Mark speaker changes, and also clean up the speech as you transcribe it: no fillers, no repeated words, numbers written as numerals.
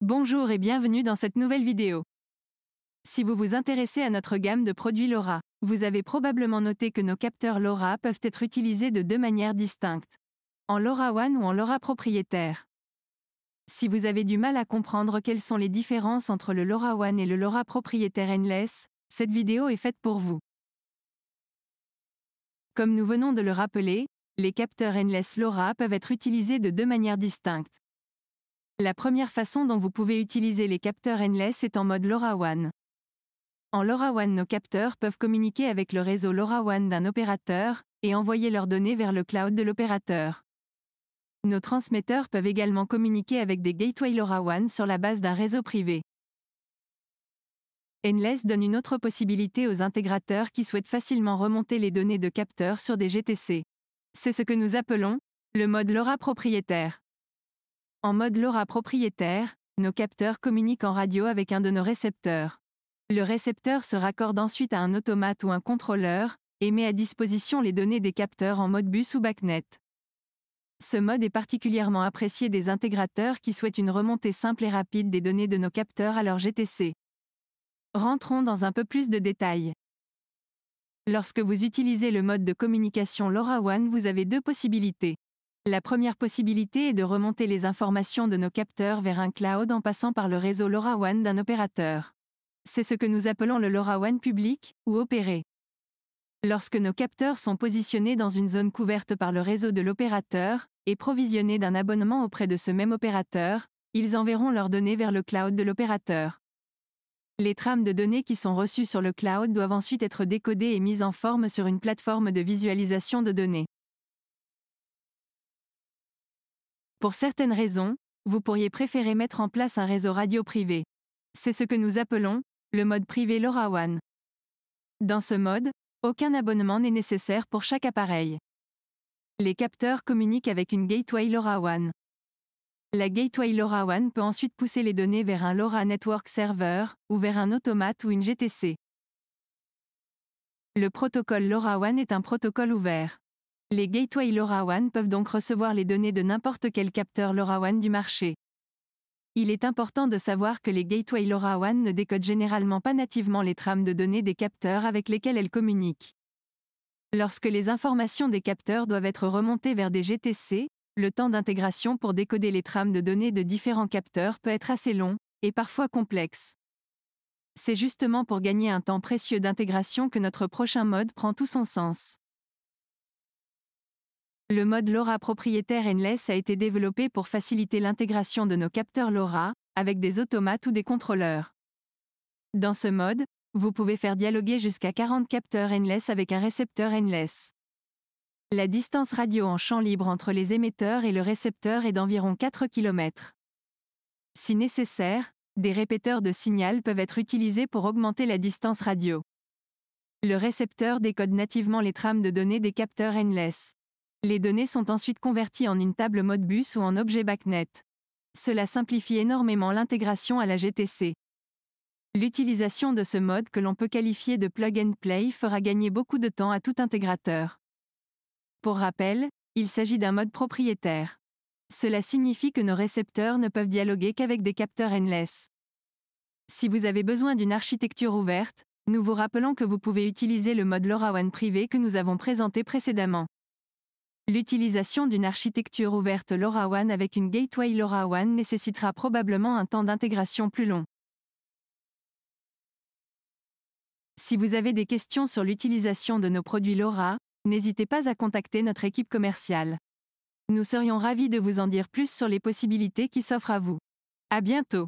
Speaker 1: Bonjour et bienvenue dans cette nouvelle vidéo. Si vous vous intéressez à notre gamme de produits LoRa, vous avez probablement noté que nos capteurs LoRa peuvent être utilisés de deux manières distinctes. En LoRaWAN ou en LoRa propriétaire. Si vous avez du mal à comprendre quelles sont les différences entre le LoRaWAN et le LoRa propriétaire Endless, cette vidéo est faite pour vous. Comme nous venons de le rappeler, les capteurs Endless LoRa peuvent être utilisés de deux manières distinctes. La première façon dont vous pouvez utiliser les capteurs Endless est en mode LoRaWAN. En LoRaWAN, nos capteurs peuvent communiquer avec le réseau LoRaWAN d'un opérateur et envoyer leurs données vers le cloud de l'opérateur. Nos transmetteurs peuvent également communiquer avec des gateways LoRaWAN sur la base d'un réseau privé. Endless donne une autre possibilité aux intégrateurs qui souhaitent facilement remonter les données de capteurs sur des GTC. C'est ce que nous appelons le mode LoRa propriétaire. En mode LoRa propriétaire, nos capteurs communiquent en radio avec un de nos récepteurs. Le récepteur se raccorde ensuite à un automate ou un contrôleur, et met à disposition les données des capteurs en mode bus ou BACnet. Ce mode est particulièrement apprécié des intégrateurs qui souhaitent une remontée simple et rapide des données de nos capteurs à leur GTC. Rentrons dans un peu plus de détails. Lorsque vous utilisez le mode de communication LoRaWAN, vous avez deux possibilités. La première possibilité est de remonter les informations de nos capteurs vers un cloud en passant par le réseau LoRaWAN d'un opérateur. C'est ce que nous appelons le LoRaWAN public, ou opéré. Lorsque nos capteurs sont positionnés dans une zone couverte par le réseau de l'opérateur, et provisionnés d'un abonnement auprès de ce même opérateur, ils enverront leurs données vers le cloud de l'opérateur. Les trames de données qui sont reçues sur le cloud doivent ensuite être décodées et mises en forme sur une plateforme de visualisation de données. Pour certaines raisons, vous pourriez préférer mettre en place un réseau radio privé. C'est ce que nous appelons le mode privé LoRaWAN. Dans ce mode, aucun abonnement n'est nécessaire pour chaque appareil. Les capteurs communiquent avec une gateway LoRaWAN. La gateway LoRaWAN peut ensuite pousser les données vers un LoRa Network Server, ou vers un automate ou une GTC. Le protocole LoRaWAN est un protocole ouvert. Les gateways LoRaWAN peuvent donc recevoir les données de n'importe quel capteur LoRaWAN du marché. Il est important de savoir que les gateways LoRaWAN ne décodent généralement pas nativement les trames de données des capteurs avec lesquels elles communiquent. Lorsque les informations des capteurs doivent être remontées vers des GTC, le temps d'intégration pour décoder les trames de données de différents capteurs peut être assez long, et parfois complexe. C'est justement pour gagner un temps précieux d'intégration que notre prochain mode prend tout son sens. Le mode LoRa propriétaire Endless a été développé pour faciliter l'intégration de nos capteurs LoRa, avec des automates ou des contrôleurs. Dans ce mode, vous pouvez faire dialoguer jusqu'à 40 capteurs Endless avec un récepteur Endless. La distance radio en champ libre entre les émetteurs et le récepteur est d'environ 4 km. Si nécessaire, des répéteurs de signal peuvent être utilisés pour augmenter la distance radio. Le récepteur décode nativement les trames de données des capteurs Endless. Les données sont ensuite converties en une table Modbus ou en objet BACnet. Cela simplifie énormément l'intégration à la GTC. L'utilisation de ce mode que l'on peut qualifier de plug and play fera gagner beaucoup de temps à tout intégrateur. Pour rappel, il s'agit d'un mode propriétaire. Cela signifie que nos récepteurs ne peuvent dialoguer qu'avec des capteurs Endless. Si vous avez besoin d'une architecture ouverte, nous vous rappelons que vous pouvez utiliser le mode LoRaWAN privé que nous avons présenté précédemment. L'utilisation d'une architecture ouverte LoRaWAN avec une gateway LoRaWAN nécessitera probablement un temps d'intégration plus long. Si vous avez des questions sur l'utilisation de nos produits LoRa, n'hésitez pas à contacter notre équipe commerciale. Nous serions ravis de vous en dire plus sur les possibilités qui s'offrent à vous. À bientôt!